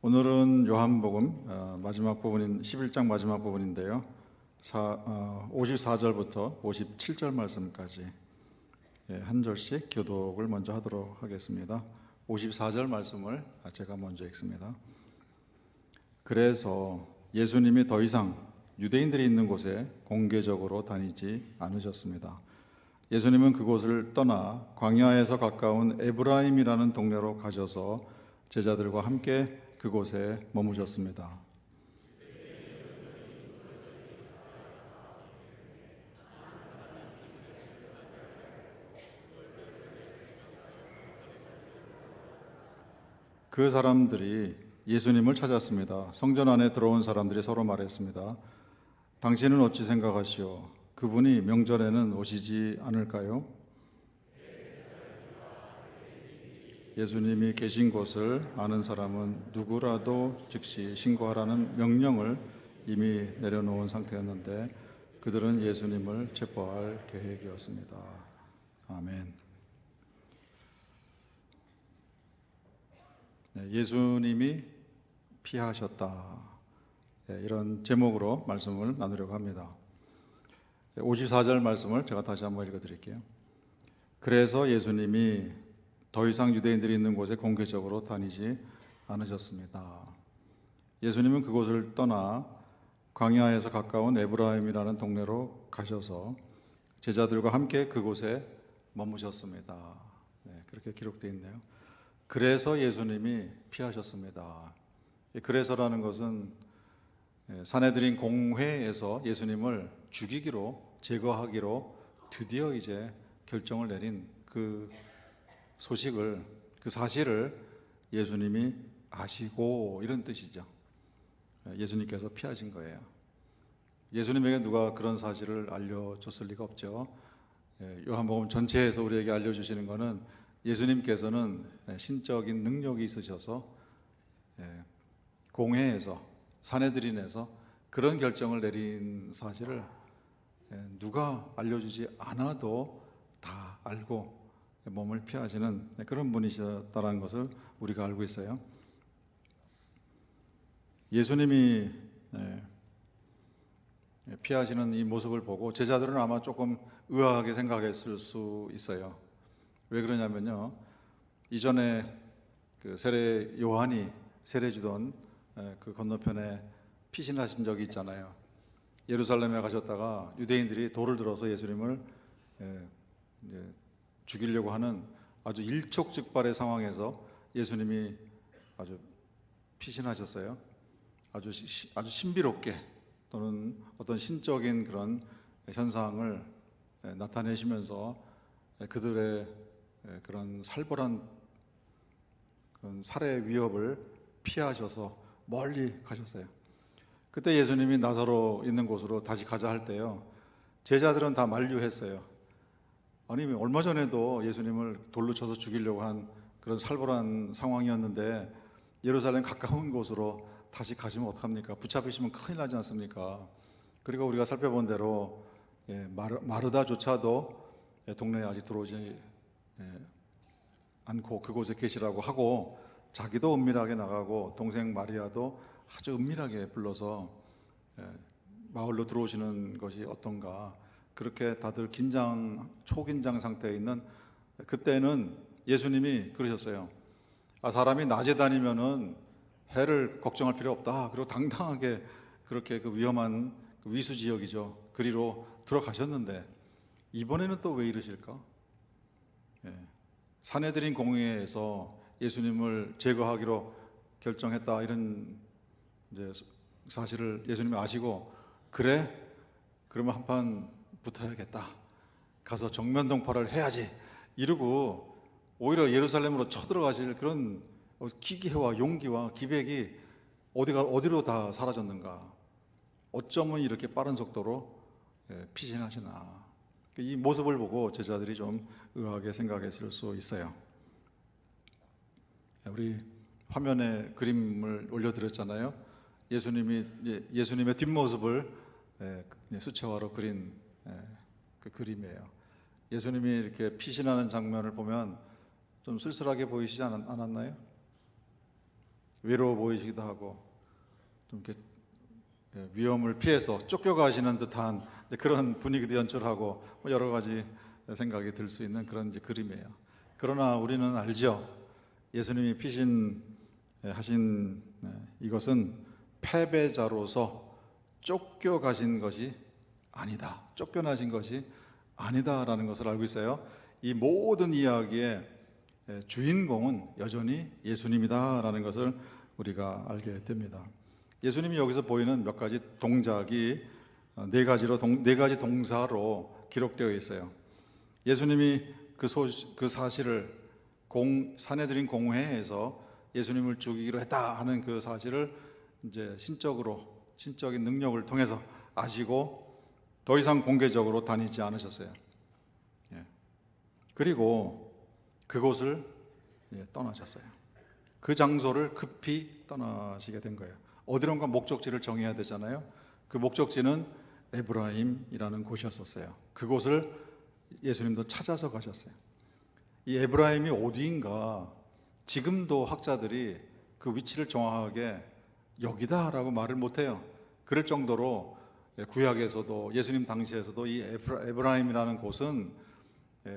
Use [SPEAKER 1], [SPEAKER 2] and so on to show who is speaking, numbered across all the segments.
[SPEAKER 1] 오늘은 요한복음 마지막 부분인 11장 마지막 부분인데요. 54절부터 57절 말씀까지 한 절씩 교독을 먼저 하도록 하겠습니다. 54절 말씀을 제가 먼저 읽습니다. 그래서 예수님이 더 이상 유대인들이 있는 곳에 공개적으로 다니지 않으셨습니다. 예수님은 그곳을 떠나 광야에서 가까운 에브라임이라는 동네로 가셔서 제자들과 함께 그곳에 머무셨습니다. 그 사람들이 예수님을 찾았습니다. 성전 안에 들어온 사람들이 서로 말했습니다. 당신은 어찌 생각하시오? 그분이 명절에는 오시지 않을까요? 예수님이 계신 곳을 아는 사람은 누구라도 즉시 신고하라는 명령을 이미 내려놓은 상태였는데 그들은 예수님을 체포할 계획이었습니다. 아멘. 예수님이 피하셨다. 이런 제목으로 말씀을 나누려고 합니다. 54절 말씀을 제가 다시 한번 읽어드릴게요. 그래서 예수님이 더 이상 유대인들이 있는 곳에 공개적으로 다니지 않으셨습니다. 예수님은 그곳을 떠나 광야에서 가까운 에브라임이라는 동네로 가셔서 제자들과 함께 그곳에 머무셨습니다. 그렇게 기록되어 있네요. 그래서 예수님이 피하셨습니다. 그래서라는 것은 산헤드린 공회에서 예수님을 죽이기로 제거하기로 드디어 이제 결정을 내린 그 소식을, 그 사실을 예수님이 아시고 이런 뜻이죠. 예수님께서 피하신 거예요. 예수님에게 누가 그런 사실을 알려줬을 리가 없죠. 요한복음 전체에서 우리에게 알려주시는 것은 예수님께서는 신적인 능력이 있으셔서 공회에서, 산헤드린에서 그런 결정을 내린 사실을 누가 알려주지 않아도 다 알고 몸을 피하시는 그런 분이셨다는 것을 우리가 알고 있어요. 예수님이 피하시는 이 모습을 보고 제자들은 아마 조금 의아하게 생각했을 수 있어요. 왜 그러냐면요, 이전에 그 세례 요한이 세례 주던 그 건너편에 피신하신 적이 있잖아요. 예루살렘에 가셨다가 유대인들이 돌을 들어서 예수님을 죽이려고 하는 아주 일촉즉발의 상황에서 예수님이 아주 피신하셨어요. 아주 신비롭게, 또는 어떤 신적인 그런 현상을 나타내시면서 그들의 그런 살벌한 그런 살해 위협을 피하셔서 멀리 가셨어요. 그때 예수님이 나사로 있는 곳으로 다시 가자 할 때요, 제자들은 다 만류했어요. 아니, 얼마 전에도 예수님을 돌로 쳐서 죽이려고 한 그런 살벌한 상황이었는데 예루살렘 가까운 곳으로 다시 가시면 어떡합니까? 붙잡히시면 큰일 나지 않습니까? 그리고 우리가 살펴본 대로 마르다조차도 동네에 아직 들어오지 않고 그곳에 계시라고 하고, 자기도 은밀하게 나가고 동생 마리아도 아주 은밀하게 불러서 마을로 들어오시는 것이 어떤가, 그렇게 다들 초긴장 상태에 있는 그때는 예수님이 그러셨어요. 사람이 낮에 다니면은 해를 걱정할 필요 없다. 그리고 당당하게 그렇게 그 위험한 그 위수 지역이죠, 그리로 들어가셨는데 이번에는 또 왜 이러실까? 산헤드린 공회에서 예수님을 제거하기로 결정했다, 이런 이제 사실을 예수님이 아시고, 그래? 그러면 한판 붙어야겠다. 가서 정면 동파를 해야지. 이러고 오히려 예루살렘으로 쳐들어가실 그런 기계와 용기와 기백이 어디로 다 사라졌는가? 어쩌면 이렇게 빠른 속도로 피신하시나? 이 모습을 보고 제자들이 좀 의아하게 생각했을 수 있어요. 우리 화면에 그림을 올려드렸잖아요. 예수님의 뒷모습을 수채화로 그린 그 그림이에요. 예수님이 이렇게 피신하는 장면을 보면 좀 쓸쓸하게 보이시지 않았나요? 외로워 보이시기도 하고 좀 이렇게 위험을 피해서 쫓겨가시는 듯한 그런 분위기도 연출하고 여러 가지 생각이 들 수 있는 그런 이제 그림이에요. 그러나 우리는 알죠. 예수님이 하신 이것은 패배자로서 쫓겨가신 것이 아니다. 쫓겨나신 것이 아니다라는 것을 알고 있어요. 이 모든 이야기의 주인공은 여전히 예수님이다라는 것을 우리가 알게 됩니다. 예수님이 여기서 보이는 몇 가지 동작이 네 가지 동사로 기록되어 있어요. 예수님이 그 사실을 사내들인 공회에서 예수님을 죽이기로 했다 하는 그 사실을 이제 신적인 능력을 통해서 아시고 더 이상 공개적으로 다니지 않으셨어요. 그리고 그곳을 떠나셨어요. 그 장소를 급히 떠나시게 된 거예요. 어디론가 목적지를 정해야 되잖아요. 그 목적지는 에브라임이라는 곳이었었어요. 그곳을 예수님도 찾아서 가셨어요. 이 에브라임이 어디인가 지금도 학자들이 그 위치를 정확하게 여기다라고 말을 못해요. 그럴 정도로 구약에서도 예수님 당시에서도 이 에브라임이라는 곳은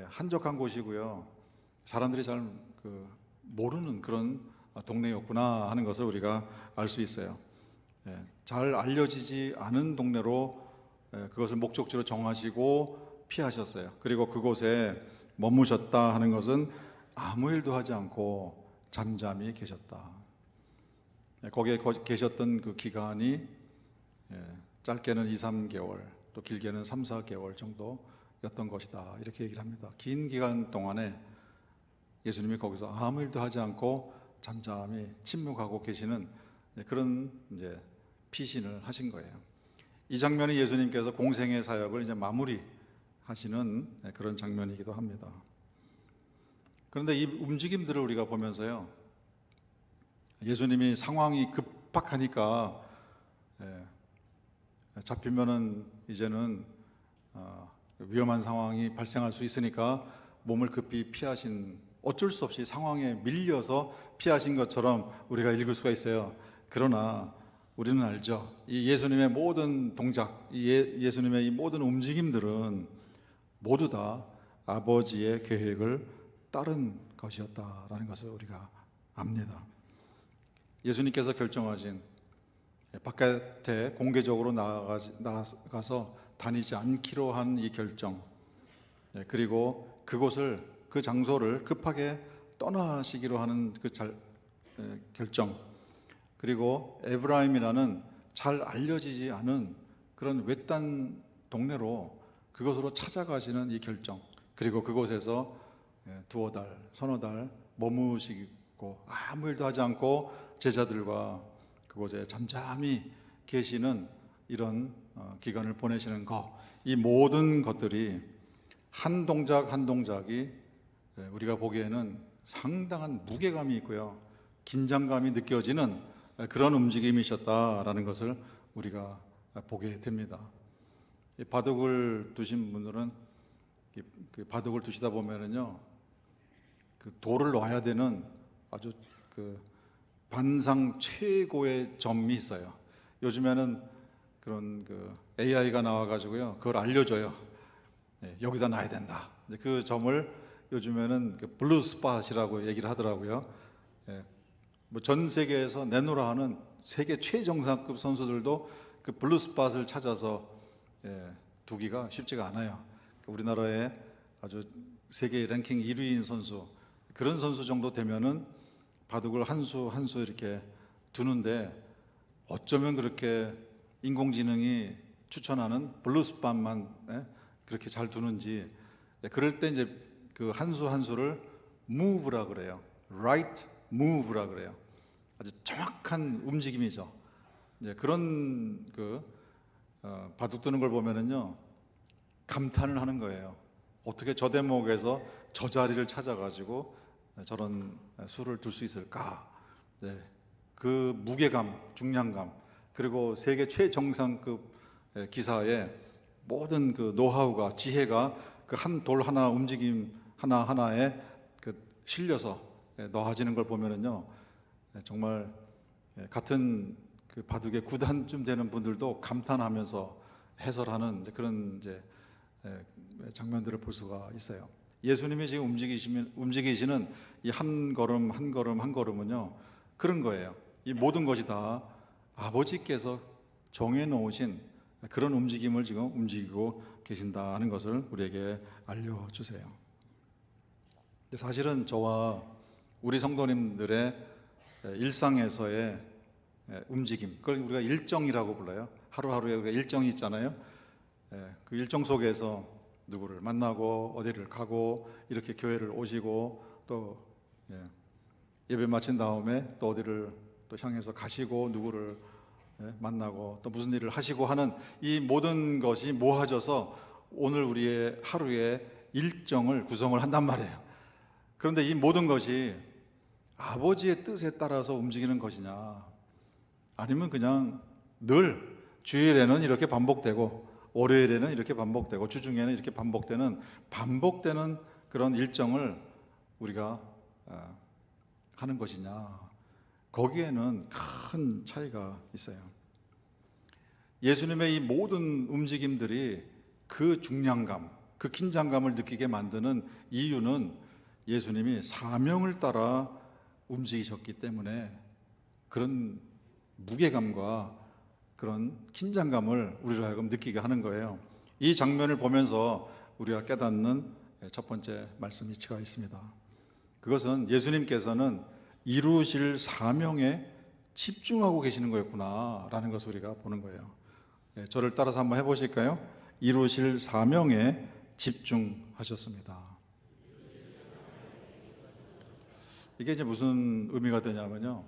[SPEAKER 1] 한적한 곳이고요. 사람들이 잘 모르는 그런 동네였구나 하는 것을 우리가 알 수 있어요. 잘 알려지지 않은 동네로 그것을 목적지로 정하시고 피하셨어요. 그리고 그곳에 머무셨다 하는 것은 아무 일도 하지 않고 잠잠히 계셨다. 거기에 계셨던 그 기간이 짧게는 2, 3개월, 또 길게는 3, 4개월 정도였던 것이다. 이렇게 얘기를 합니다. 긴 기간 동안에 예수님이 거기서 아무 일도 하지 않고 잠잠히 침묵하고 계시는 그런 이제 피신을 하신 거예요. 이 장면이 예수님께서 공생의 사역을 이제 마무리하시는 그런 장면이기도 합니다. 그런데 이 움직임들을 우리가 보면서요, 예수님이 상황이 급박하니까 잡히면은 이제는 위험한 상황이 발생할 수 있으니까 몸을 급히 피하신, 어쩔 수 없이 상황에 밀려서 피하신 것처럼 우리가 읽을 수가 있어요. 그러나 우리는 알죠. 이 예수님의 모든 동작, 예수님의 이 모든 움직임들은 모두 다 아버지의 계획을 따른 것이었다라는 것을 우리가 압니다. 예수님께서 결정하신 바깥에 공개적으로 나가서 다니지 않기로 한 이 결정, 그리고 그 장소를 급하게 떠나시기로 하는 그 결정, 그리고 에브라임이라는 잘 알려지지 않은 그런 외딴 동네로 그곳으로 찾아가시는 이 결정, 그리고 그곳에서 두어 달, 서너 달 머무시고 아무 일도 하지 않고 제자들과 그곳에 잠잠히 계시는 이런 기간을 보내시는 것, 이 모든 것들이 한 동작 한 동작이 우리가 보기에는 상당한 무게감이 있고요, 긴장감이 느껴지는 그런 움직임이셨다라는 것을 우리가 보게 됩니다. 바둑을 두신 분들은 그 바둑을 두시다 보면은요, 그 돌을 놔야 되는 아주 그 반상 최고의 점이 있어요. 요즘에는 그런 그 AI가 나와가지고요, 그걸 알려줘요. 여기다 놔야 된다. 그 점을 요즘에는 그 블루 스팟이라고 얘기를 하더라고요. 뭐 전 세계에서 내노라 하는 세계 최정상급 선수들도 그 블루 스팟을 찾아서 두기가 쉽지가 않아요. 우리나라의 아주 세계 랭킹 1위인 선수, 그런 선수 정도 되면은 바둑을 한 수 한 수 이렇게 두는데 어쩌면 그렇게 인공지능이 추천하는 블루 스팟만 그렇게 잘 두는지, 그럴 때 이제 그 한 수 한 수를 move라 그래요. right move라 그래요. 아주 정확한 움직임이죠. 이제 그런 바둑 두는 걸 보면은요, 감탄을 하는 거예요. 어떻게 저 대목에서 저 자리를 찾아가지고 저런 수를 둘 수 있을까? 그 무게감, 중량감, 그리고 세계 최정상급 기사의 모든 그 노하우가, 지혜가 그 한 돌 하나 움직임 하나 하나에 그 실려서 놓아지는 걸 보면은요, 정말 같은 그 바둑의 구단쯤 되는 분들도 감탄하면서 해설하는 그런 장면들을 볼 수가 있어요. 예수님이 지금 움직이시는 이 한 걸음 한 걸음 한 걸음은요, 그런 거예요. 이 모든 것이 다 아버지께서 정해 놓으신 그런 움직임을 지금 움직이고 계신다는 것을 우리에게 알려주세요. 사실은 저와 우리 성도님들의 일상에서의 움직임, 그걸 우리가 일정이라고 불러요. 하루하루에 우리가 일정이 있잖아요. 그 일정 속에서 누구를 만나고 어디를 가고 이렇게 교회를 오시고 또 예배 마친 다음에 또 어디를 또 향해서 가시고 누구를 만나고 또 무슨 일을 하시고 하는 이 모든 것이 모아져서 오늘 우리의 하루의 일정을 구성을 한단 말이에요. 그런데 이 모든 것이 아버지의 뜻에 따라서 움직이는 것이냐, 아니면 그냥 늘 주일에는 이렇게 반복되고 월요일에는 이렇게 반복되고 주중에는 이렇게 반복되는 그런 일정을 우리가 하는 것이냐, 거기에는 큰 차이가 있어요. 예수님의 이 모든 움직임들이 그 중량감, 그 긴장감을 느끼게 만드는 이유는 예수님이 사명을 따라 움직이셨기 때문에 그런 무게감과 그런 긴장감을 우리로 하여금 느끼게 하는 거예요. 이 장면을 보면서 우리가 깨닫는 첫 번째 말씀 이치가 있습니다. 그것은 예수님께서는 이루실 사명에 집중하고 계시는 거였구나 라는 것을 우리가 보는 거예요. 저를 따라서 한번 해보실까요? 이루실 사명에 집중하셨습니다. 이게 이제 무슨 의미가 되냐면요,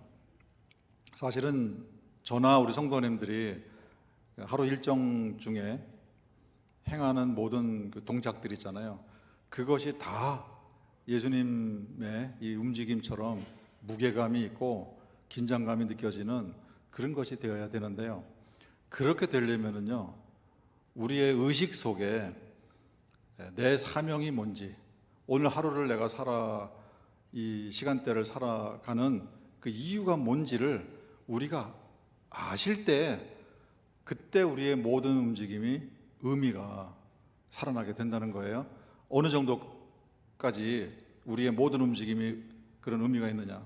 [SPEAKER 1] 사실은 저나 우리 성도님들이 하루 일정 중에 행하는 모든 그 동작들 있잖아요. 그것이 다 예수님의 이 움직임처럼 무게감이 있고 긴장감이 느껴지는 그런 것이 되어야 되는데요, 그렇게 되려면은요, 우리의 의식 속에 내 사명이 뭔지, 오늘 하루를 내가 이 시간대를 살아가는 그 이유가 뭔지를 우리가 아실 때, 그때 우리의 모든 움직임이 의미가 살아나게 된다는 거예요. 어느 정도까지 우리의 모든 움직임이 그런 의미가 있느냐?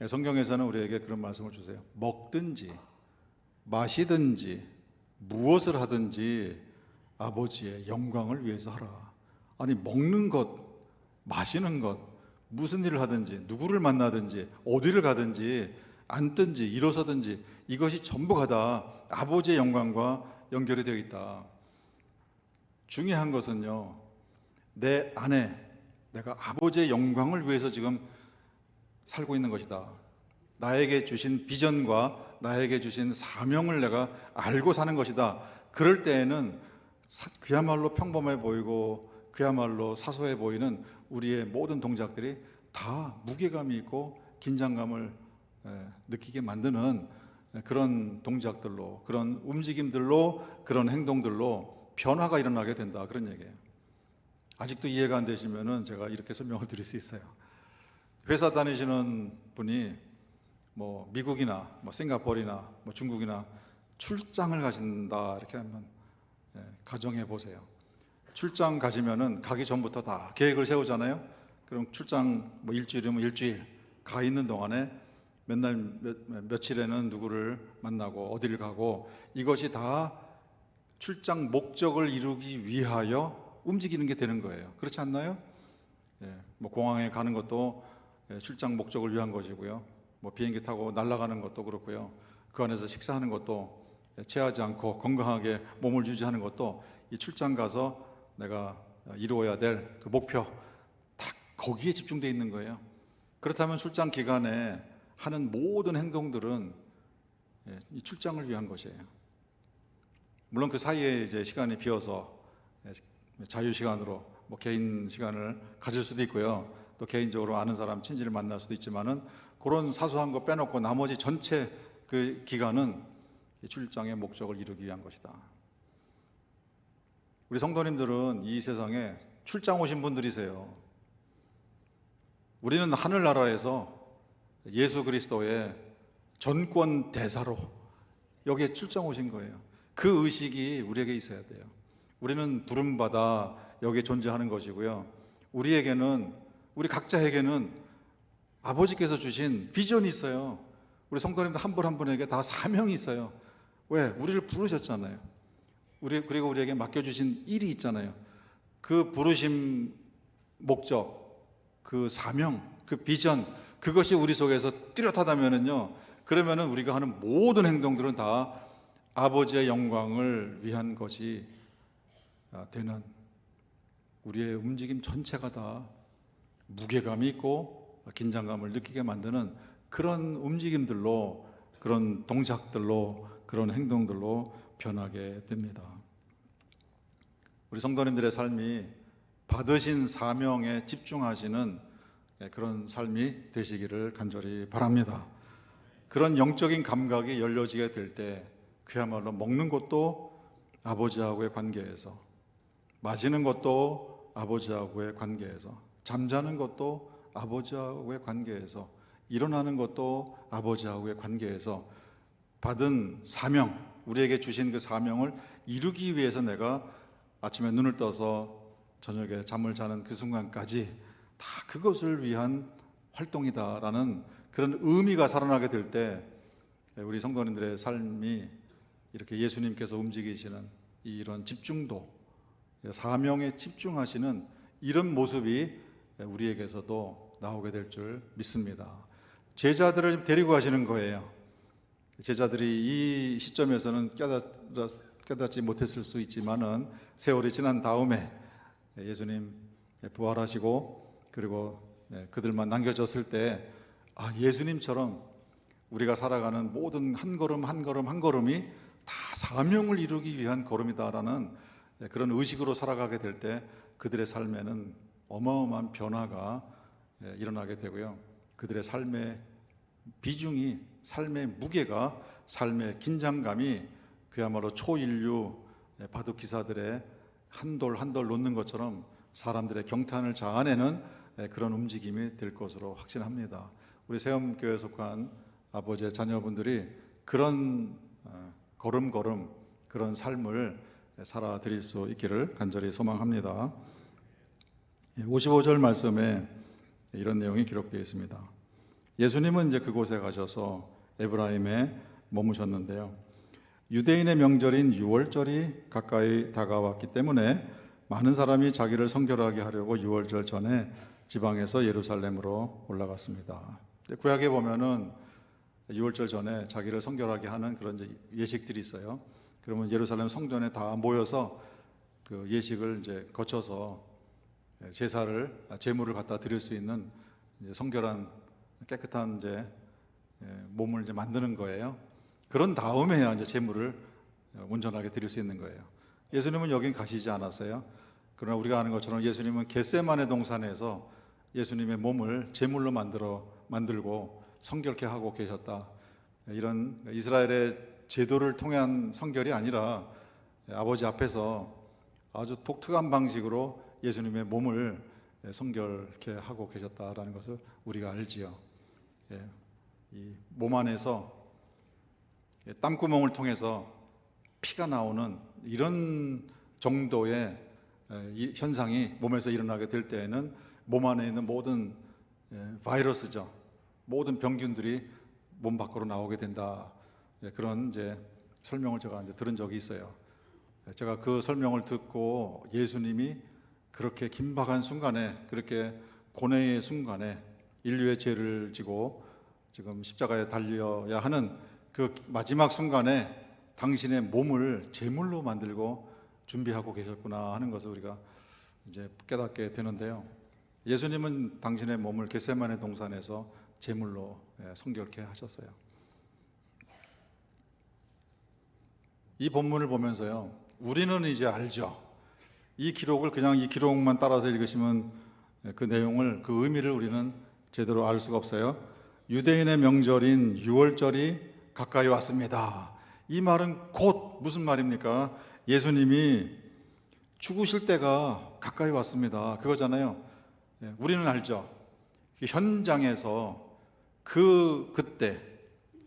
[SPEAKER 1] 성경에서는 우리에게 그런 말씀을 주세요. 먹든지 마시든지 무엇을 하든지 아버지의 영광을 위해서 하라. 아니, 먹는 것, 마시는 것, 무슨 일을 하든지 누구를 만나든지 어디를 가든지 앉든지 일어서든지 이것이 전부가 다 아버지의 영광과 연결이 되어 있다. 중요한 것은요, 내 안에 내가 아버지의 영광을 위해서 지금 살고 있는 것이다. 나에게 주신 비전과 나에게 주신 사명을 내가 알고 사는 것이다. 그럴 때에는 그야말로 평범해 보이고 그야말로 사소해 보이는 우리의 모든 동작들이 다 무게감이 있고 긴장감을 느끼게 만드는 그런 동작들로, 그런 움직임들로, 그런 행동들로 변화가 일어나게 된다, 그런 얘기예요. 아직도 이해가 안 되시면은 제가 이렇게 설명을 드릴 수 있어요. 회사 다니시는 분이 뭐 미국이나 뭐 싱가포르나 뭐 중국이나 출장을 가신다 이렇게 하면 가정해 보세요. 출장 가시면은 가기 전부터 다 계획을 세우잖아요. 그럼 출장 뭐 일주일이면 일주일 가 있는 동안에 며칠에는 누구를 만나고 어디를 가고, 이것이 다 출장 목적을 이루기 위하여 움직이는 게 되는 거예요. 그렇지 않나요? 뭐 공항에 가는 것도 출장 목적을 위한 것이고요. 뭐 비행기 타고 날아가는 것도 그렇고요. 그 안에서 식사하는 것도 체하지 않고 건강하게 몸을 유지하는 것도 이 출장 가서 내가 이루어야 될 그 목표, 딱 거기에 집중되어 있는 거예요. 그렇다면 출장 기간에 하는 모든 행동들은 이 출장을 위한 것이에요. 물론 그 사이에 이제 시간이 비어서 자유 시간으로 뭐 개인 시간을 가질 수도 있고요. 또 개인적으로 아는 사람, 친지를 만날 수도 있지만은 그런 사소한 거 빼놓고 나머지 전체 그 기간은 이 출장의 목적을 이루기 위한 것이다. 우리 성도님들은 이 세상에 출장 오신 분들이세요. 우리는 하늘나라에서 예수 그리스도의 전권 대사로 여기에 출장 오신 거예요. 그 의식이 우리에게 있어야 돼요. 우리는 부름받아 여기에 존재하는 것이고요. 우리 각자에게는 아버지께서 주신 비전이 있어요. 우리 성도님들 한 분 한 분에게 다 사명이 있어요. 왜? 우리를 부르셨잖아요. 그리고 우리에게 맡겨주신 일이 있잖아요. 그 부르심 목적, 그 사명, 그 비전, 그것이 우리 속에서 뚜렷하다면은요, 그러면은 우리가 하는 모든 행동들은 다 아버지의 영광을 위한 것이 되는, 우리의 움직임 전체가 다 무게감이 있고 긴장감을 느끼게 만드는 그런 움직임들로, 그런 동작들로, 그런 행동들로 변하게 됩니다. 우리 성도님들의 삶이 받으신 사명에 집중하시는 그런 삶이 되시기를 간절히 바랍니다. 그런 영적인 감각이 열려지게 될 때 그야말로 먹는 것도 아버지하고의 관계에서, 마시는 것도 아버지하고의 관계에서, 잠자는 것도 아버지하고의 관계에서, 일어나는 것도 아버지하고의 관계에서 받은 사명, 우리에게 주신 그 사명을 이루기 위해서 내가 아침에 눈을 떠서 저녁에 잠을 자는 그 순간까지 다 그것을 위한 활동이다라는 그런 의미가 살아나게 될 때 우리 성도님들의 삶이 이렇게 예수님께서 움직이시는 이런 집중도, 사명에 집중하시는 이런 모습이 우리에게서도 나오게 될 줄 믿습니다. 제자들을 데리고 가시는 거예요. 제자들이 이 시점에서는 깨닫지 못했을 수 있지만은 세월이 지난 다음에 예수님 부활하시고 그리고 그들만 남겨졌을 때 예수님처럼 우리가 살아가는 모든 한 걸음 한 걸음 한 걸음이 다 사명을 이루기 위한 걸음이다라는 그런 의식으로 살아가게 될 때 그들의 삶에는 어마어마한 변화가 일어나게 되고요. 그들의 삶의 비중이, 삶의 무게가, 삶의 긴장감이 그야말로 초인류 바둑 기사들의 한 돌 한 돌 놓는 것처럼 사람들의 경탄을 자아내는 그런 움직임이 될 것으로 확신합니다. 우리 세움교회에 속한 아버지의 자녀분들이 그런 걸음걸음 그런 삶을 살아드릴 수 있기를 간절히 소망합니다. 55절 말씀에 이런 내용이 기록되어 있습니다. 예수님은 이제 그곳에 가셔서 에브라임에 머무셨는데요. 유대인의 명절인 유월절이 가까이 다가왔기 때문에 많은 사람이 자기를 성결하게 하려고 유월절 전에 지방에서 예루살렘으로 올라갔습니다. 구약에 보면은 유월절 전에 자기를 성결하게 하는 그런 이제 예식들이 있어요. 그러면 예루살렘 성전에 다 모여서 그 예식을 이제 거쳐서 제물을 갖다 드릴 수 있는 이제 성결한 깨끗한 이제 몸을 이제 만드는 거예요. 그런 다음에야 이제 제물을 온전하게 드릴 수 있는 거예요. 예수님은 여긴 가시지 않았어요. 그러나 우리가 아는 것처럼 예수님은 겟세마네 동산에서 예수님의 몸을 제물로 만들고 성결케 하고 계셨다. 이런 이스라엘의 제도를 통한 성결이 아니라 아버지 앞에서 아주 독특한 방식으로 예수님의 몸을 성결케 하고 계셨다라는 것을 우리가 알지요. 이 몸 안에서 땀구멍을 통해서 피가 나오는 이런 정도의 이 현상이 몸에서 일어나게 될 때에는 몸 안에 있는 모든 바이러스죠, 모든 병균들이 몸 밖으로 나오게 된다. 그런 이제 설명을 제가 이제 들은 적이 있어요. 제가 그 설명을 듣고 예수님이 그렇게 긴박한 순간에, 그렇게 고뇌의 순간에 인류의 죄를 지고 지금 십자가에 달려야 하는 그 마지막 순간에 당신의 몸을 제물로 만들고 준비하고 계셨구나 하는 것을 우리가 이제 깨닫게 되는데요. 예수님은 당신의 몸을 겟세마네 동산에서 제물로 성결케 하셨어요. 이 본문을 보면서요, 우리는 이제 알죠. 이 기록을 그냥 이 기록만 따라서 읽으시면 그 내용을, 그 의미를 우리는 제대로 알 수가 없어요. 유대인의 명절인 유월절이 가까이 왔습니다. 이 말은 곧 무슨 말입니까? 예수님이 죽으실 때가 가까이 왔습니다. 그거잖아요. 우리는 알죠. 현장에서 그때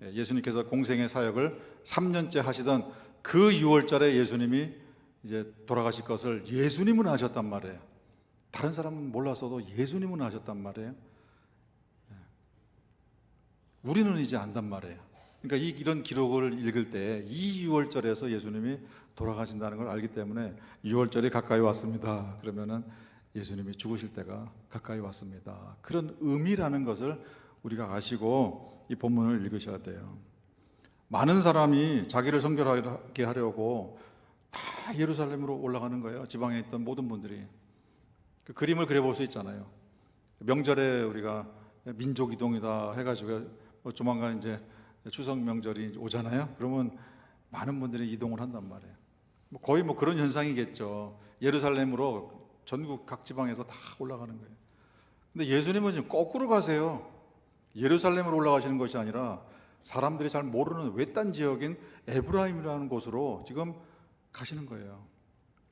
[SPEAKER 1] 예수님께서 공생의 사역을 3년째 하시던 그 6월절에 예수님이 이제 돌아가실 것을 예수님은 아셨단 말이에요. 다른 사람은 몰랐어도 예수님은 아셨단 말이에요. 우리는 이제 안단 말이에요. 그러니까 이런 기록을 읽을 때 이 6월절에서 예수님이 돌아가신다는 걸 알기 때문에 6월절이 가까이 왔습니다. 그러면은 예수님이 죽으실 때가 가까이 왔습니다. 그런 의미라는 것을 우리가 아시고 이 본문을 읽으셔야 돼요. 많은 사람이 자기를 성결하게 하려고 다 예루살렘으로 올라가는 거예요. 지방에 있던 모든 분들이. 그 그림을 그려볼 수 있잖아요. 명절에 우리가 민족 이동이다 해가지고 조만간 이제 추석 명절이 오잖아요. 그러면 많은 분들이 이동을 한단 말이에요. 거의 그런 현상이겠죠. 예루살렘으로 전국 각 지방에서 다 올라가는 거예요. 근데 예수님은 지금 거꾸로 가세요. 예루살렘으로 올라가시는 것이 아니라 사람들이 잘 모르는 외딴 지역인 에브라임이라는 곳으로 지금 가시는 거예요.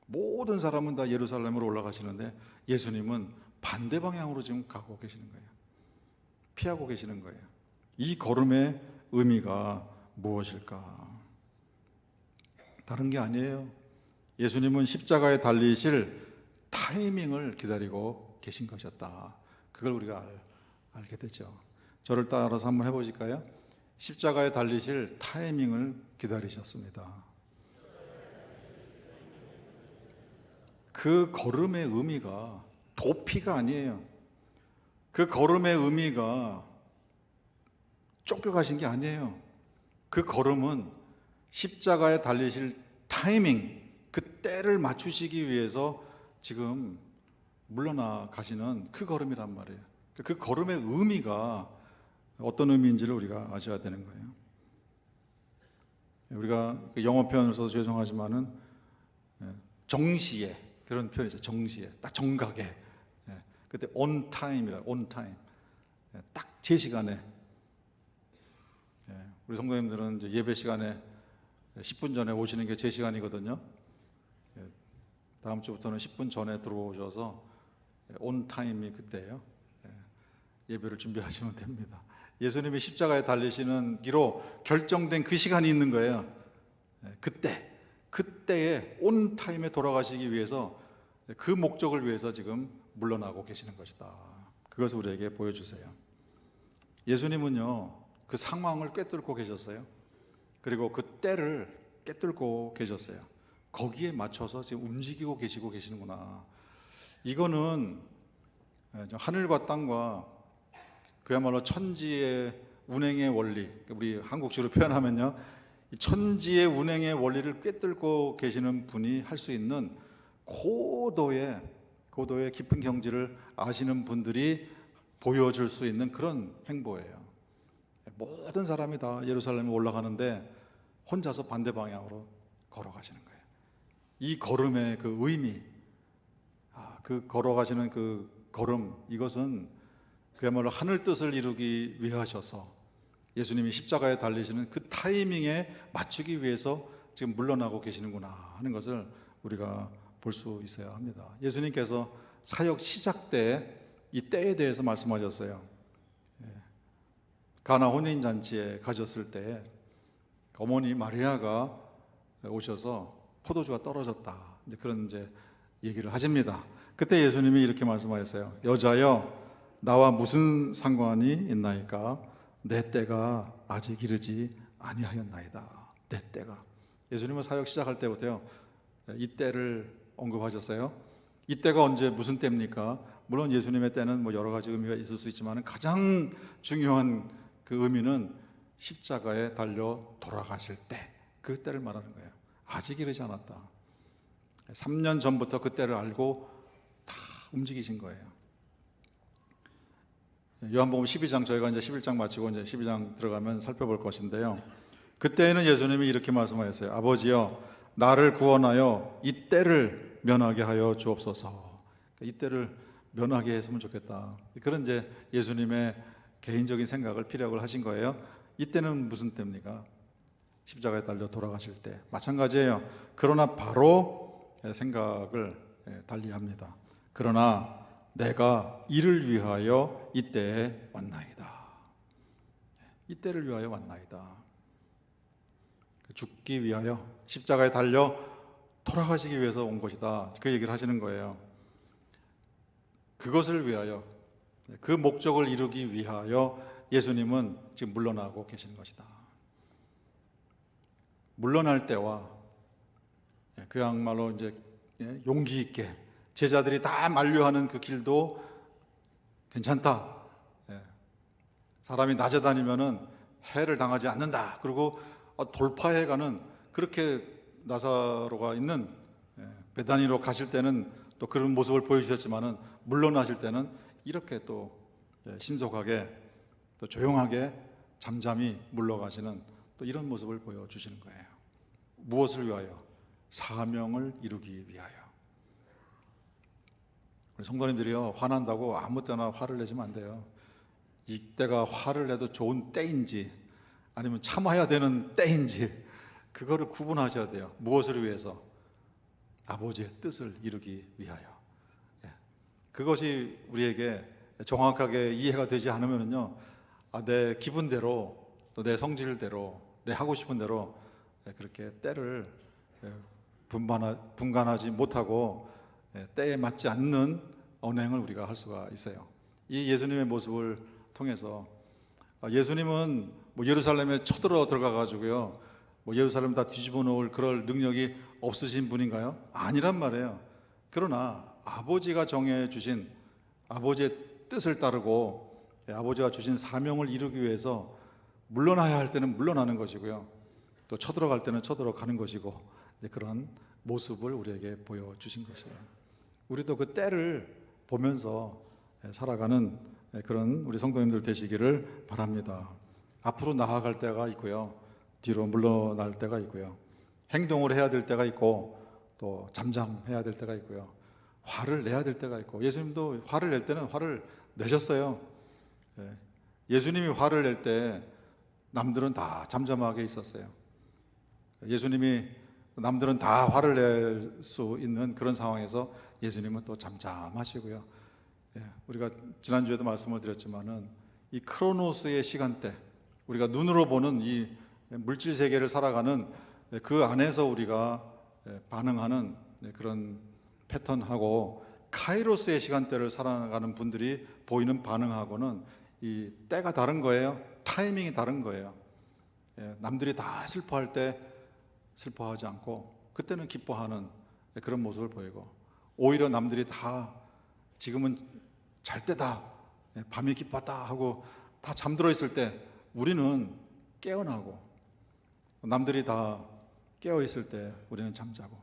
[SPEAKER 1] 모든 사람은 다 예루살렘으로 올라가시는데 예수님은 반대 방향으로 지금 가고 계시는 거예요. 피하고 계시는 거예요. 이 걸음의 의미가 무엇일까? 다른 게 아니에요. 예수님은 십자가에 달리실 타이밍을 기다리고 계신 것이었다. 그걸 우리가 알게 되죠. 저를 따라서 한번 해보실까요? 십자가에 달리실 타이밍을 기다리셨습니다. 그 걸음의 의미가 도피가 아니에요. 그 걸음의 의미가 쫓겨가신 게 아니에요. 그 걸음은 십자가에 달리실 타이밍, 그 때를 맞추시기 위해서 지금 물러나 가시는 그 걸음이란 말이에요. 그 걸음의 의미가 어떤 의미인지를 우리가 아셔야 되는 거예요. 우리가 영어 표현을 써서 죄송하지만은 정시에 그런 표현이 있어요. 정시에 딱 정각에 그때 on time이라 on time 딱 제 시간에 우리 성도님들은 이제 예배 시간에 10분 전에 오시는 게 제 시간이거든요. 다음 주부터는 10분 전에 들어오셔서 on time이 그때예요. 예배를 준비하시면 됩니다. 예수님이 십자가에 달리시는 기로 결정된 그 시간이 있는 거예요. 그때에 on time에 돌아가시기 위해서 그 목적을 위해서 지금 물러나고 계시는 것이다. 그것을 우리에게 보여주세요. 예수님은요, 그 상황을 꿰뚫고 계셨어요. 그리고 그 때를 꿰뚫고 계셨어요. 거기에 맞춰서 지금 움직이고 계시는구나. 이거는 하늘과 땅과 그야말로 천지의 운행의 원리, 우리 한국식으로 표현하면요, 이 천지의 운행의 원리를 꿰뚫고 계시는 분이 할 수 있는 고도의 깊은 경지를 아시는 분들이 보여줄 수 있는 그런 행보예요. 모든 사람이 다 예루살렘에 올라가는데 혼자서 반대 방향으로 걸어가시는 거예요. 이 걸음의 그 의미, 그 걸어가시는 그 걸음, 이것은 그야말로 하늘 뜻을 이루기 위하셔서 예수님이 십자가에 달리시는 그 타이밍에 맞추기 위해서 지금 물러나고 계시는구나 하는 것을 우리가 볼 수 있어야 합니다. 예수님께서 사역 시작 때 이 때에 대해서 말씀하셨어요. 가나 혼인잔치에 가셨을 때 어머니 마리아가 오셔서 포도주가 떨어졌다, 그런 얘기를 하십니다. 그때 예수님이 이렇게 말씀하셨어요. 여자여, 나와 무슨 상관이 있나이까? 내 때가 아직 이르지 아니하였나이다. 내 때가. 예수님은 사역 시작할 때부터요, 이 때를 언급하셨어요. 이 때가 언제 무슨 때입니까? 물론 예수님의 때는 여러 가지 의미가 있을 수 있지만 가장 중요한 그 의미는 십자가에 달려 돌아가실 때, 그 때를 말하는 거예요. 아직 이르지 않았다. 3년 전부터 그 때를 알고 다 움직이신 거예요. 요한복음 12장, 저희가 이제 11장 마치고 이제 12장 들어가면 살펴볼 것인데요. 그때에는 예수님이 이렇게 말씀하셨어요. 아버지여, 나를 구원하여 이 때를 면하게 하여 주옵소서. 이 때를 면하게 했으면 좋겠다. 그런 예수님의 개인적인 생각을 피력을 하신 거예요. 이때는 무슨 때입니까? 십자가에 달려 돌아가실 때. 마찬가지예요. 그러나 바로 생각을 달리합니다. 그러나 내가 이를 위하여 이때에 왔나이다. 이 때를 위하여 왔나이다. 죽기 위하여 십자가에 달려 돌아가시기 위해서 온 것이다. 그 얘기를 하시는 거예요. 그것을 위하여, 그 목적을 이루기 위하여 예수님은 지금 물러나고 계신 것이다. 물러날 때와 그야말로 이제 용기 있게 제자들이 다 만류하는 그 길도 괜찮다. 사람이 낮에 다니면은 해를 당하지 않는다. 그리고 돌파해가는, 그렇게 나사로가 있는 베다니로 가실 때는 또 그런 모습을 보여주셨지만은 물러나실 때는 이렇게 또 신속하게 또 조용하게 잠잠히 물러가시는 또 이런 모습을 보여주시는 거예요. 무엇을 위하여? 사명을 이루기 위하여. 우리 성도님들이요, 화난다고 아무 때나 화를 내시면 안 돼요. 이때가 화를 내도 좋은 때인지 아니면 참아야 되는 때인지 그거를 구분하셔야 돼요. 무엇을 위해서? 아버지의 뜻을 이루기 위하여. 그것이 우리에게 정확하게 이해가 되지 않으면요, 내 기분대로 또 내 성질대로 내 하고 싶은 대로 그렇게 때를 분간하지 못하고 때에 맞지 않는 언행을 우리가 할 수가 있어요. 이 예수님의 모습을 통해서 예수님은 예루살렘에 쳐들어 들어가 가지고요, 예루살렘 다 뒤집어 놓을 그럴 능력이 없으신 분인가요? 아니란 말이에요. 그러나 아버지가 정해 주신 아버지의 뜻을 따르고 아버지가 주신 사명을 이루기 위해서 물러나야 할 때는 물러나는 것이고요, 또 쳐들어갈 때는 쳐들어가는 것이고, 그런 모습을 우리에게 보여주신 것이에요. 우리도 그 때를 보면서 살아가는 그런 우리 성도님들 되시기를 바랍니다. 앞으로 나아갈 때가 있고요, 뒤로 물러날 때가 있고요, 행동을 해야 될 때가 있고 또 잠잠해야 될 때가 있고요, 화를 내야 될 때가 있고. 예수님도 화를 낼 때는 화를 내셨어요. 예수님이 화를 낼 때 남들은 다 잠잠하게 있었어요. 예수님이 남들은 다 화를 낼 수 있는 그런 상황에서 예수님은 또 잠잠하시고요. 우리가 지난주에도 말씀을 드렸지만은 이 크로노스의 시간대, 우리가 눈으로 보는 이 물질 세계를 살아가는 그 안에서 우리가 반응하는 그런 패턴하고, 카이로스의 시간대를 살아가는 분들이 보이는 반응하고는 이 때가 다른 거예요. 타이밍이 다른 거예요. 남들이 다 슬퍼할 때 슬퍼하지 않고 그때는 기뻐하는 그런 모습을 보이고, 오히려 남들이 다 지금은 잘 때다, 밤이 깊었다 하고 다 잠들어 있을 때 우리는 깨어나고, 남들이 다 깨어 있을 때 우리는 잠자고.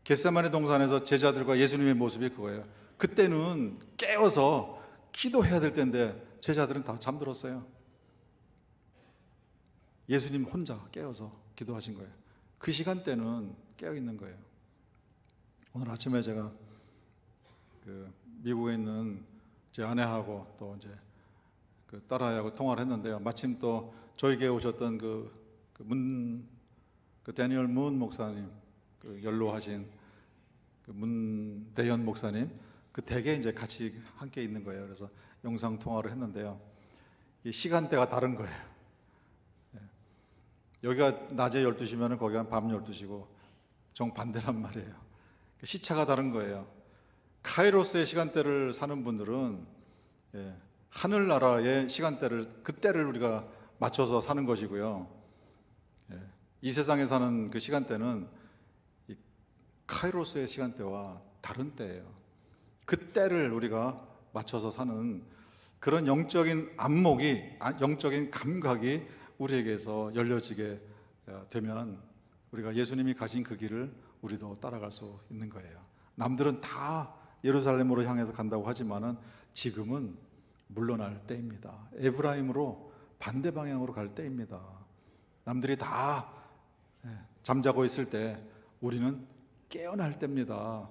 [SPEAKER 1] 겟세마네 동산에서 제자들과 예수님의 모습이 그거예요. 그때는 깨어서 기도해야 될 때인데 제자들은 다 잠들었어요. 예수님 혼자 깨어서 기도하신 거예요. 그 시간대는 깨어 있는 거예요. 오늘 아침에 제가 미국에 있는 제 아내하고 또 이제 딸아이하고 통화를 했는데요, 마침 또 저에게 오셨던 데니얼 문 목사님, 연로하신 문대현 목사님, 댁에 이제 같이 함께 있는 거예요. 그래서 영상 통화를 했는데요, 이 시간대가 다른 거예요. 여기가 낮에 12시면 거기가 밤 12시고 정반대란 말이에요. 시차가 다른 거예요. 카이로스의 시간대를 사는 분들은 하늘나라의 시간대를, 그때를 우리가 맞춰서 사는 것이고요, 이 세상에 사는 그 시간대는 이 카이로스의 시간대와 다른 때예요. 그 때를 우리가 맞춰서 사는 그런 영적인 안목이, 영적인 감각이 우리에게서 열려지게 되면 우리가 예수님이 가신 그 길을 우리도 따라갈 수 있는 거예요. 남들은 다 예루살렘으로 향해서 간다고 하지만은 지금은 물러날 때입니다. 에브라임으로 반대 방향으로 갈 때입니다. 남들이 다 잠자고 있을 때 우리는 깨어날 때입니다.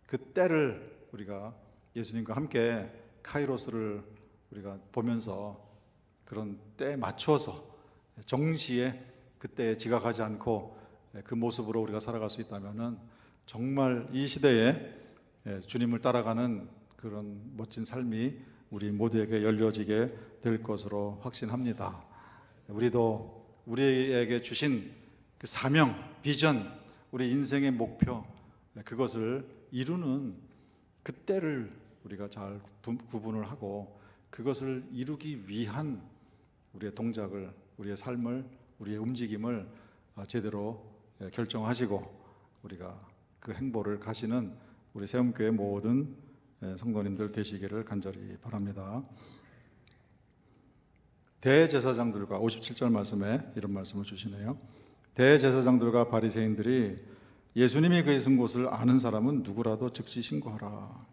[SPEAKER 1] 그 때를 우리가 예수님과 함께 카이로스를 우리가 보면서 그런 때에 맞춰서 정시에 그때에 지각하지 않고 그 모습으로 우리가 살아갈 수 있다면은 정말 이 시대에 주님을 따라가는 그런 멋진 삶이 우리 모두에게 열려지게 될 것으로 확신합니다. 우리도 우리에게 주신 그 사명, 비전, 우리 인생의 목표, 그것을 이루는 그때를 우리가 잘 구분을 하고 그것을 이루기 위한 우리의 동작을, 우리의 삶을, 우리의 움직임을 제대로 결정하시고 우리가 그 행보를 가시는 우리 세움교회 모든 성도님들 되시기를 간절히 바랍니다. 대제사장들과 57절 말씀에 이런 말씀을 주시네요. 대제사장들과 바리새인들이 예수님이 계신 곳을 아는 사람은 누구라도 즉시 신고하라,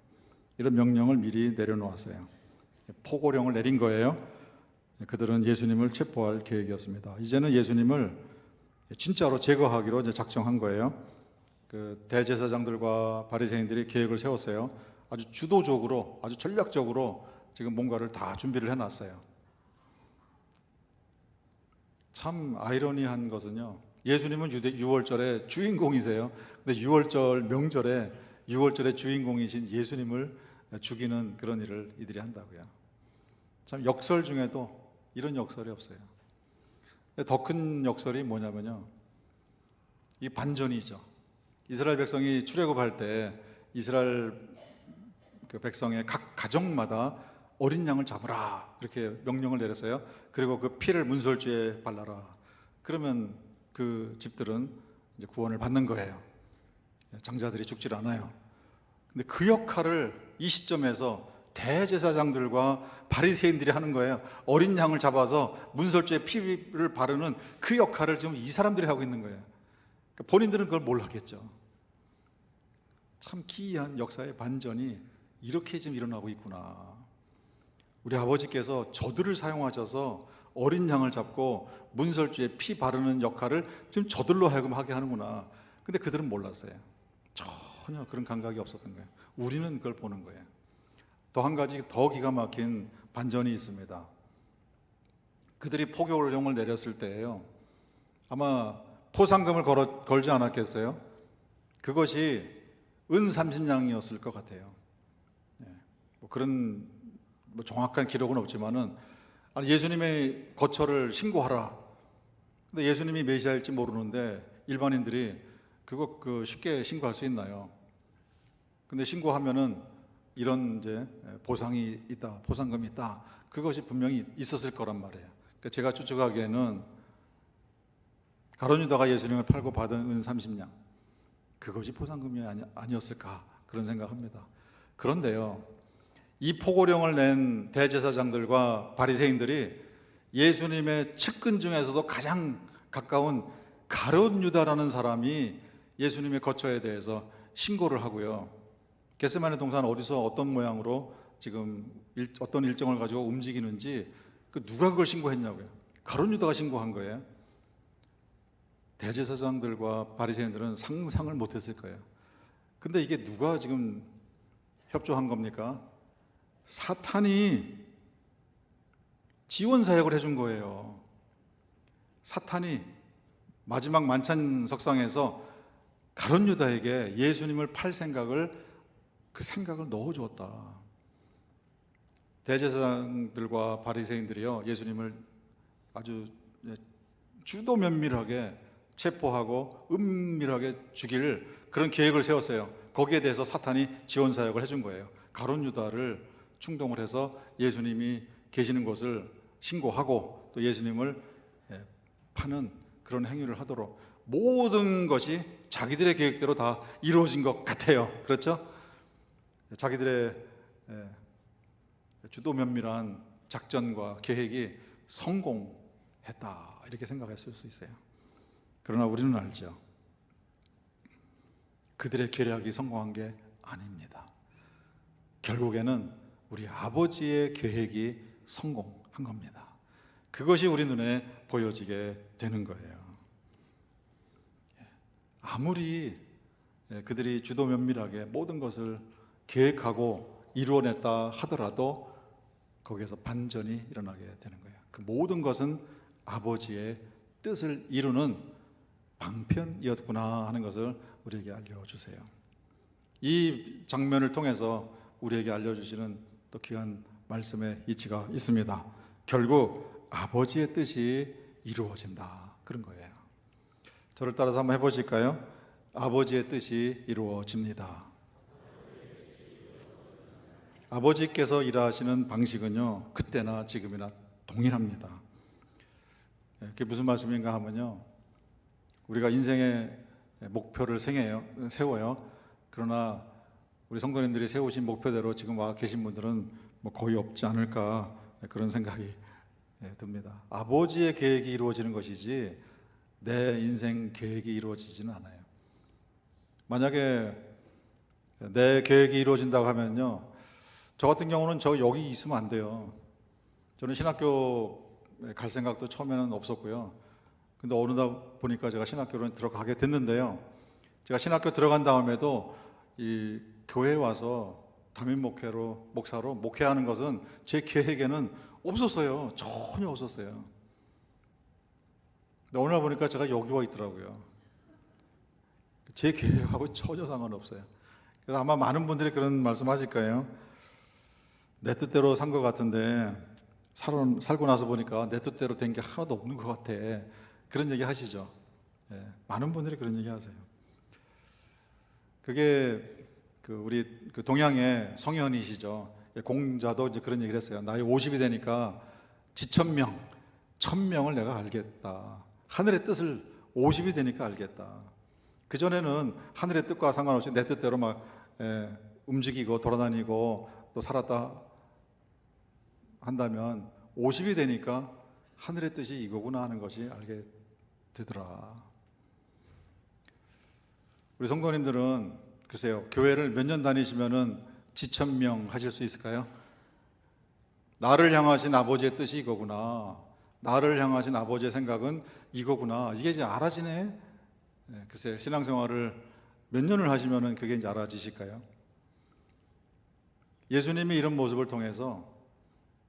[SPEAKER 1] 이런 명령을 미리 내려놓았어요. 포고령을 내린 거예요. 그들은 예수님을 체포할 계획이었습니다. 이제는 예수님을 진짜로 제거하기로 이제 작정한 거예요. 그 대제사장들과 바리새인들이 계획을 세웠어요. 아주 주도적으로, 아주 전략적으로 지금 뭔가를 다 준비를 해놨어요. 참 아이러니한 것은요, 예수님은 유월절의 주인공이세요. 근데 유월절 명절에 유월절의 주인공이신 예수님을 죽이는 그런 일을 이들이 한다고요. 참 역설 중에도 이런 역설이 없어요. 더 큰 역설이 뭐냐면요, 이 반전이죠. 이스라엘 백성이 출애굽할 때 이스라엘 그 백성의 각 가정마다 어린 양을 잡으라 이렇게 명령을 내렸어요. 그리고 그 피를 문설주에 발라라. 그러면 그 집들은 이제 구원을 받는 거예요. 장자들이 죽질 않아요. 근데 그 역할을 이 시점에서 대제사장들과 바리새인들이 하는 거예요. 어린 양을 잡아서 문설주에 피를 바르는 그 역할을 지금 이 사람들이 하고 있는 거예요. 그러니까 본인들은 그걸 뭘 하겠죠. 참 기이한 역사의 반전이 이렇게 지금 일어나고 있구나. 우리 아버지께서 저들을 사용하셔서 어린 양을 잡고 문설주에 피 바르는 역할을 지금 저들로 하여금 하게 하는구나. 근데 그들은 몰랐어요. 전혀 그런 감각이 없었던 거예요. 우리는 그걸 보는 거예요. 또 한 가지 더 기가 막힌 반전이 있습니다. 그들이 포교령을 내렸을 때예요, 아마 포상금을 걸지 않았겠어요? 그것이 은 30냥이었을 것 같아요. 뭐 그런 정확한 기록은 없지만은 예수님의 거처를 신고하라. 근데 예수님이 메시아일지 모르는데 일반인들이 그거 쉽게 신고할 수 있나요? 근데 신고하면은 이런 이제 보상이 있다, 보상금이 있다, 그것이 분명히 있었을 거란 말이에요. 그러니까 제가 추측하기에는 가룟 유다가 예수님을 팔고 받은 은 30냥, 그것이 보상금이 아니었을까 그런 생각합니다. 그런데요, 이 포고령을 낸 대제사장들과 바리새인들이 예수님의 측근 중에서도 가장 가까운 가룟 유다라는 사람이 예수님의 거처에 대해서 신고를 하고요, 겟세마네 동산 어디서 어떤 모양으로 지금 어떤 일정을 가지고 움직이는지 누가 그걸 신고했냐고요. 가룟 유다가 신고한 거예요. 대제사장들과 바리새인들은 상상을 못했을 거예요. 근데 이게 누가 지금 협조한 겁니까? 사탄이 지원 사역을 해준 거예요. 사탄이 마지막 만찬 석상에서 가룟 유다에게 예수님을 팔 생각을 넣어주었다. 대제사장들과 바리새인들이요, 예수님을 아주 주도 면밀하게 체포하고 은밀하게 죽일 그런 계획을 세웠어요. 거기에 대해서 사탄이 지원 사역을 해준 거예요. 가룟 유다를 충동을 해서 예수님이 계시는 곳을 신고하고 또 예수님을 파는 그런 행위를 하도록 모든 것이 자기들의 계획대로 다 이루어진 것 같아요. 그렇죠? 자기들의 주도 면밀한 작전과 계획이 성공했다, 이렇게 생각했을 수 있어요. 그러나 우리는 알죠, 그들의 계략이 성공한 게 아닙니다. 결국에는 우리 아버지의 계획이 성공한 겁니다. 그것이 우리 눈에 보여지게 되는 거예요. 아무리 그들이 주도 면밀하게 모든 것을 계획하고 이루어냈다 하더라도 거기에서 반전이 일어나게 되는 거예요. 그 모든 것은 아버지의 뜻을 이루는 방편이었구나 하는 것을 우리에게 알려주세요. 이 장면을 통해서 우리에게 알려주시는 또 귀한 말씀의 이치가 있습니다. 결국 아버지의 뜻이 이루어진다. 그런 거예요. 저를 따라서 한번 해보실까요? 아버지의 뜻이 이루어집니다. 아버지께서 일하시는 방식은요, 그때나 지금이나 동일합니다. 그게 무슨 말씀인가 하면요, 우리가 인생의 목표를 세워요. 그러나 우리 성도님들이 세우신 목표대로 지금 와 계신 분들은 뭐 거의 없지 않을까, 그런 생각이 듭니다. 아버지의 계획이 이루어지는 것이지 내 인생 계획이 이루어지지는 않아요. 만약에 내 계획이 이루어진다고 하면요, 저 같은 경우는 저 여기 있으면 안 돼요. 저는 신학교 갈 생각도 처음에는 없었고요. 근데 어느덧 보니까 제가 신학교로 들어가게 됐는데요. 제가 신학교 들어간 다음에도 이 교회에 와서 담임 목사로 목회하는 것은 제 계획에는 없었어요. 전혀 없었어요. 근데 어느 날 보니까 제가 여기 와 있더라고요. 제 계획하고 전혀 상관없어요. 그래서 아마 많은 분들이 그런 말씀 하실 거예요. 내 뜻대로 산 것 같은데 살고 나서 보니까 내 뜻대로 된 게 하나도 없는 것 같아. 그런 얘기 하시죠. 많은 분들이 그런 얘기 하세요. 그게 우리 동양의 성현이시죠. 공자도 이제 그런 얘기를 했어요. 나이 50이 되니까 지천명, 천명을 내가 알겠다. 하늘의 뜻을 50이 되니까 알겠다. 그전에는 하늘의 뜻과 상관없이 내 뜻대로 막 움직이고 돌아다니고 또 살았다 한다면 50이 되니까 하늘의 뜻이 이거구나 하는 것이 알게 되더라. 우리 성도님들은 글쎄요, 교회를 몇 년 다니시면은 지천명 하실 수 있을까요? 나를 향하신 아버지의 뜻이 이거구나, 나를 향하신 아버지의 생각은 이거구나, 이게 이제 알아지네. 글쎄요, 신앙생활을 몇 년을 하시면은 그게 이제 알아지실까요? 예수님이 이런 모습을 통해서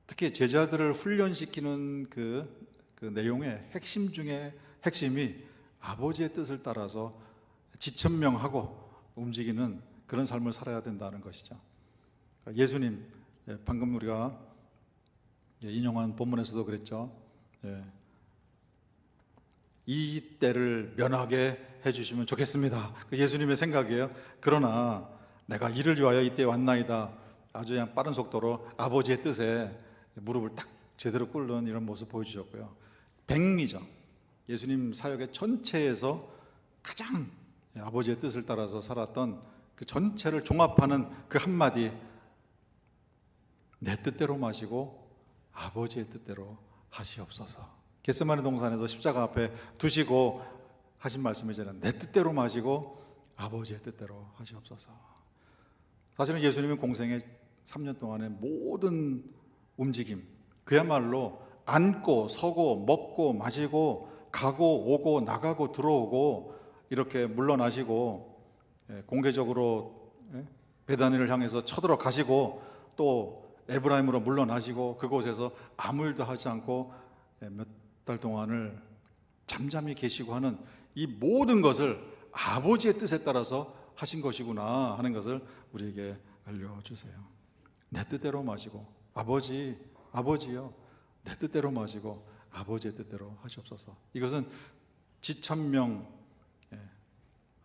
[SPEAKER 1] 특히 제자들을 훈련시키는 그 내용의 핵심 중에 핵심이 아버지의 뜻을 따라서 지천명하고 움직이는 그런 삶을 살아야 된다는 것이죠. 예수님, 방금 우리가 인용한 본문에서도 그랬죠. 이 때를 면하게 해주시면 좋겠습니다. 예수님의 생각이에요. 그러나 내가 이를 위하여 이때 왔나이다. 아주 그냥 빠른 속도로 아버지의 뜻에 무릎을 딱 제대로 꿇는 이런 모습 보여주셨고요. 백미죠. 예수님 사역의 전체에서 가장 아버지의 뜻을 따라서 살았던 그 전체를 종합하는 그 한마디, 내 뜻대로 마시고 아버지의 뜻대로 하시옵소서. 겟세마네 동산에서 십자가 앞에 두시고 하신 말씀이잖아요. 내 뜻대로 마시고 아버지의 뜻대로 하시옵소서. 사실은 예수님은 공생의 3년 동안의 모든 움직임, 그야말로 앉고 서고 먹고 마시고 가고 오고 나가고 들어오고 이렇게 물러나시고 공개적으로 베다니를 향해서 쳐들어가시고 또 에브라임으로 물러나시고 그곳에서 아무 일도 하지 않고 몇 달 동안을 잠잠히 계시고 하는 이 모든 것을 아버지의 뜻에 따라서 하신 것이구나 하는 것을 우리에게 알려주세요. 내 뜻대로 마시고 아버지요, 내 뜻대로 마시고 아버지의 뜻대로 하시옵소서. 이것은 지천명,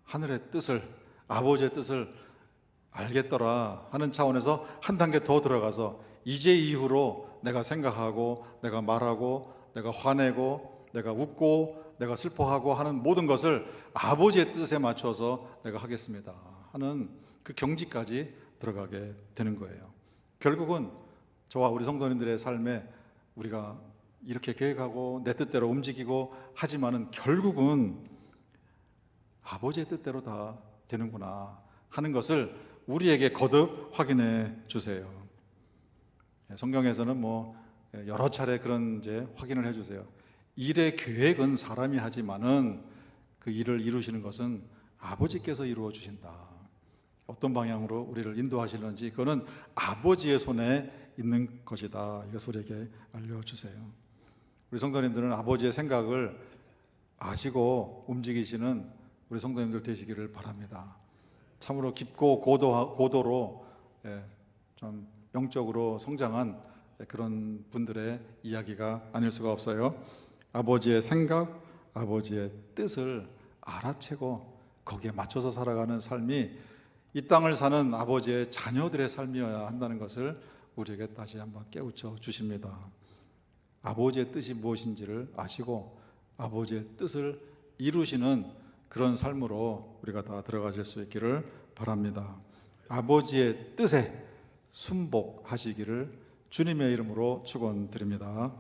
[SPEAKER 1] 하늘의 뜻을, 아버지의 뜻을 알겠더라 하는 차원에서 한 단계 더 들어가서 이제 이후로 내가 생각하고 내가 말하고 내가 화내고 내가 웃고 내가 슬퍼하고 하는 모든 것을 아버지의 뜻에 맞춰서 내가 하겠습니다 하는 그 경지까지 들어가게 되는 거예요. 결국은 저와 우리 성도님들의 삶에 우리가 이렇게 계획하고 내 뜻대로 움직이고 하지만은 결국은 아버지의 뜻대로 다 되는구나 하는 것을 우리에게 거듭 확인해 주세요. 성경에서는 여러 차례 그런 이제 확인을 해 주세요. 일의 계획은 사람이 하지만은 그 일을 이루시는 것은 아버지께서 이루어 주신다. 어떤 방향으로 우리를 인도하시는지 그거는 아버지의 손에 있는 것이다. 이것을 우리에게 알려주세요. 우리 성도님들은 아버지의 생각을 아시고 움직이시는 우리 성도님들 되시기를 바랍니다. 참으로 깊고 고도로 좀 영적으로 성장한 그런 분들의 이야기가 아닐 수가 없어요. 아버지의 생각, 아버지의 뜻을 알아채고 거기에 맞춰서 살아가는 삶이 이 땅을 사는 아버지의 자녀들의 삶이어야 한다는 것을 우리에게 다시 한번 깨우쳐 주십니다. 아버지의 뜻이 무엇인지를 아시고 아버지의 뜻을 이루시는 그런 삶으로 우리가 다 들어가실 수 있기를 바랍니다. 아버지의 뜻에 순복하시기를 주님의 이름으로 축원드립니다.